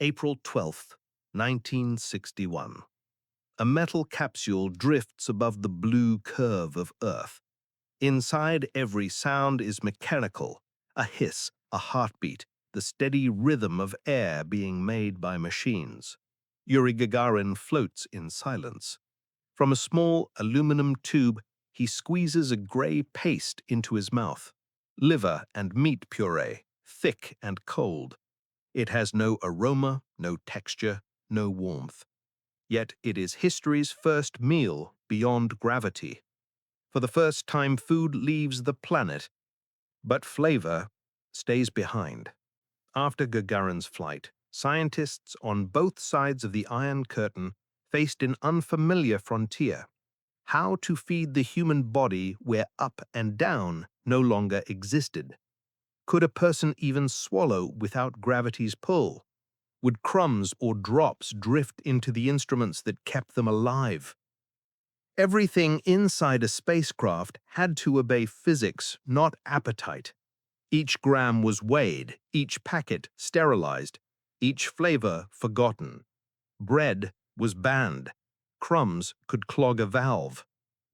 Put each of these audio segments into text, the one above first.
April 12th, 1961. A metal capsule drifts above the blue curve of Earth. Inside, every sound is mechanical, a hiss, a heartbeat, the steady rhythm of air being made by machines. Yuri Gagarin floats in silence. From a small aluminum tube, he squeezes a gray paste into his mouth. Liver and meat puree, thick and cold. It has no aroma, no texture, no warmth. Yet it is history's first meal beyond gravity. For the first time, food leaves the planet, but flavor stays behind. After Gagarin's flight, scientists on both sides of the Iron Curtain faced an unfamiliar frontier: how to feed the human body where up and down no longer existed. Could a person even swallow without gravity's pull? Would crumbs or drops drift into the instruments that kept them alive? Everything inside a spacecraft had to obey physics, not appetite. Each gram was weighed, each packet sterilized, each flavor forgotten. Bread was banned. Crumbs could clog a valve.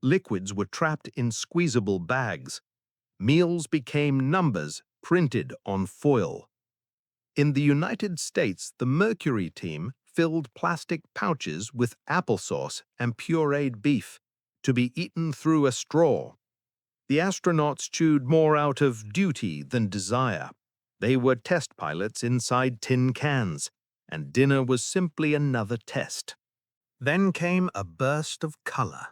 Liquids were trapped in squeezable bags. Meals became numbers printed on foil. In the United States, the Mercury team filled plastic pouches with applesauce and pureed beef to be eaten through a straw. The astronauts chewed more out of duty than desire. They were test pilots inside tin cans, and dinner was simply another test. Then came a burst of color.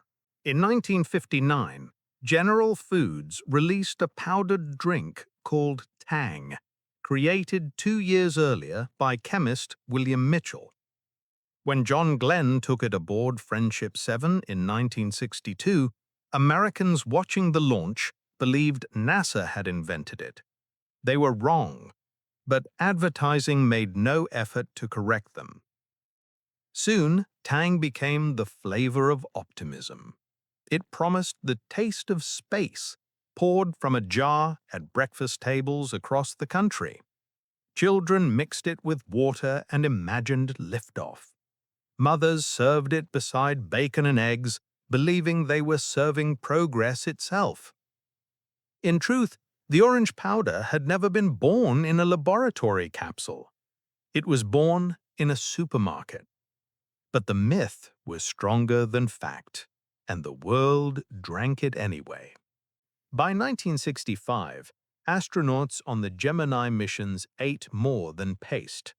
In 1959, General Foods released a powdered drink called Tang, created 2 years earlier by chemist William Mitchell. When John Glenn took it aboard Friendship 7 in 1962, Americans watching the launch believed NASA had invented it. They were wrong, but advertising made no effort to correct them. Soon, Tang became the flavor of optimism. It promised the taste of space, poured from a jar at breakfast tables across the country. Children mixed it with water and imagined liftoff. Mothers served it beside bacon and eggs, believing they were serving progress itself. In truth, the orange powder had never been born in a laboratory capsule. It was born in a supermarket. But the myth was stronger than fact, and the world drank it anyway. By 1965, astronauts on the Gemini missions ate more than paste.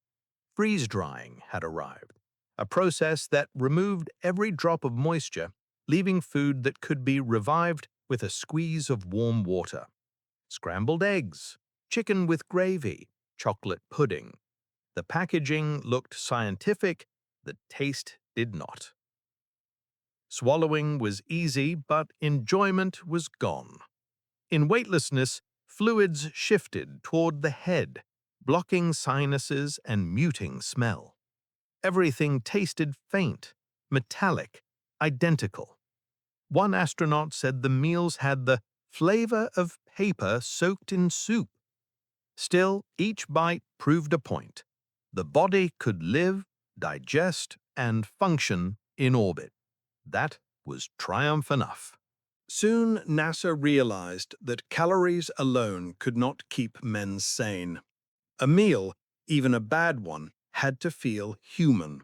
Freeze-drying had arrived, a process that removed every drop of moisture, leaving food that could be revived with a squeeze of warm water. Scrambled eggs, chicken with gravy, chocolate pudding. The packaging looked scientific, the taste did not. Swallowing was easy, but enjoyment was gone. In weightlessness, fluids shifted toward the head, blocking sinuses and muting smell. Everything tasted faint, metallic, identical. One astronaut said the meals had the flavor of paper soaked in soup. Still, each bite proved a point. The body could live, digest, and function in orbit. That was triumph enough. Soon, NASA realized that calories alone could not keep men sane. A meal, even a bad one, had to feel human.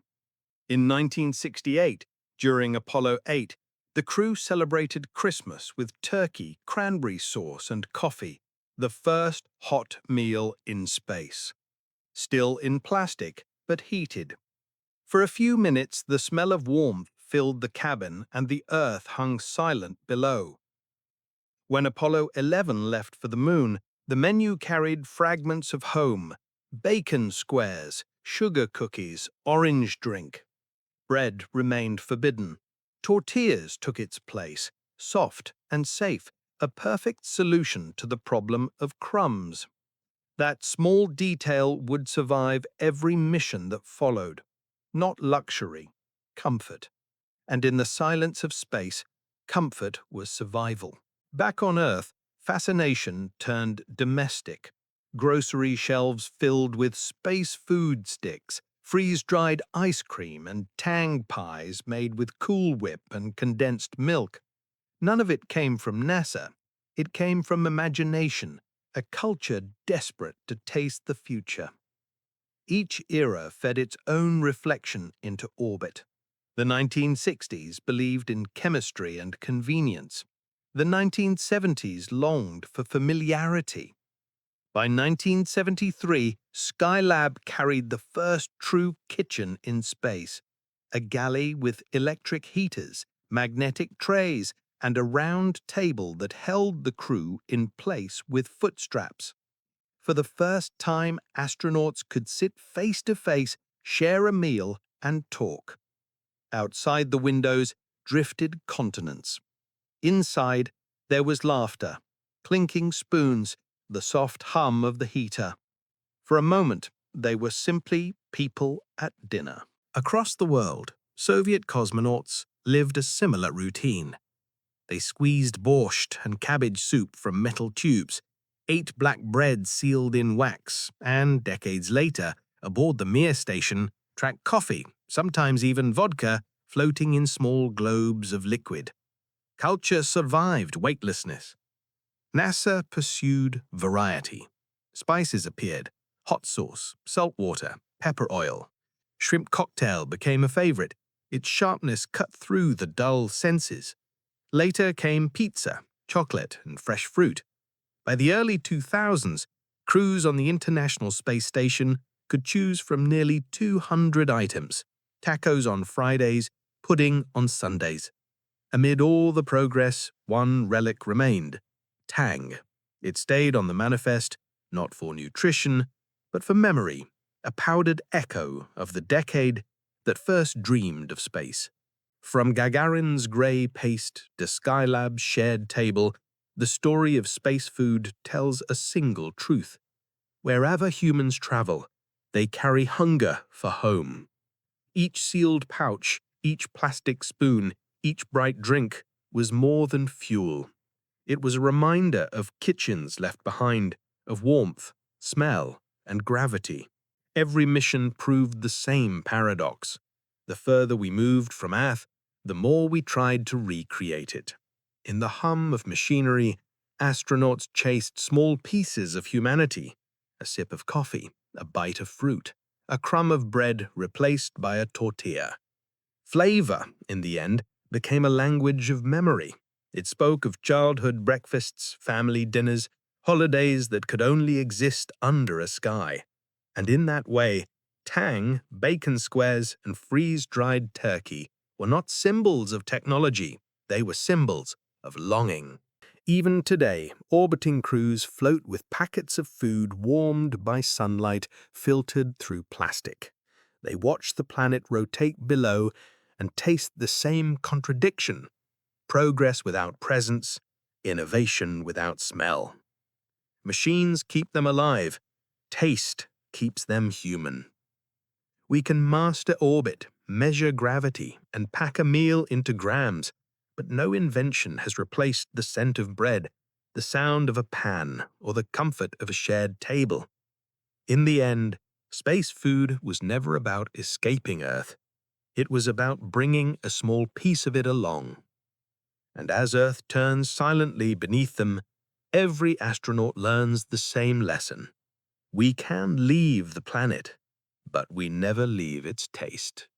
In 1968, during Apollo 8, the crew celebrated Christmas with turkey, cranberry sauce, and coffee, the first hot meal in space. Still in plastic, but heated. For a few minutes, the smell of warmth filled the cabin and the Earth hung silent below. When Apollo 11 left for the moon, the menu carried fragments of home, bacon squares, sugar cookies, orange drink. Bread remained forbidden. Tortillas took its place, soft and safe, a perfect solution to the problem of crumbs. That small detail would survive every mission that followed. Not luxury, comfort. And in the silence of space, comfort was survival. Back on Earth, fascination turned domestic. Grocery shelves filled with space food sticks, freeze-dried ice cream and tang pies made with Cool Whip and condensed milk. None of it came from NASA. It came from imagination, a culture desperate to taste the future. Each era fed its own reflection into orbit. The 1960s believed in chemistry and convenience. The 1970s longed for familiarity. By 1973, Skylab carried the first true kitchen in space, a galley with electric heaters, magnetic trays, and a round table that held the crew in place with foot straps. For the first time, astronauts could sit face to face, share a meal, and talk. Outside the windows drifted continents. Inside, there was laughter, clinking spoons, the soft hum of the heater. For a moment, they were simply people at dinner. Across the world, Soviet cosmonauts lived a similar routine. They squeezed borscht and cabbage soup from metal tubes, ate black bread sealed in wax, and, decades later, aboard the Mir station, drank coffee, sometimes even vodka, floating in small globes of liquid. Culture survived weightlessness. NASA pursued variety. Spices appeared: hot sauce, salt water, pepper oil. Shrimp cocktail became a favorite. Its sharpness cut through the dull senses. Later came pizza, chocolate, and fresh fruit. By the early 2000s, crews on the International Space Station could choose from nearly 200 items: tacos on Fridays, pudding on Sundays. Amid all the progress, one relic remained: Tang. It stayed on the manifest, not for nutrition, but for memory, a powdered echo of the decade that first dreamed of space. From Gagarin's grey paste to Skylab's shared table, the story of space food tells a single truth. Wherever humans travel, they carry hunger for home. Each sealed pouch, each plastic spoon, each bright drink was more than fuel. It was a reminder of kitchens left behind, of warmth, smell, and gravity. Every mission proved the same paradox. The further we moved from Earth, the more we tried to recreate it. In the hum of machinery, astronauts chased small pieces of humanity: a sip of coffee, a bite of fruit, a crumb of bread replaced by a tortilla. Flavor, in the end, became a language of memory. It spoke of childhood breakfasts, family dinners, holidays that could only exist under a sky. And in that way, tang, bacon squares, and freeze-dried turkey were not symbols of technology, they were symbols of longing. Even today, orbiting crews float with packets of food warmed by sunlight filtered through plastic. They watch the planet rotate below and taste the same contradiction: progress without presence, innovation without smell. Machines keep them alive. Taste keeps them human. We can master orbit, measure gravity, and pack a meal into grams, but no invention has replaced the scent of bread, the sound of a pan, or the comfort of a shared table. In the end, space food was never about escaping Earth. It was about bringing a small piece of it along. And as Earth turns silently beneath them, every astronaut learns the same lesson: we can leave the planet, but we never leave its taste.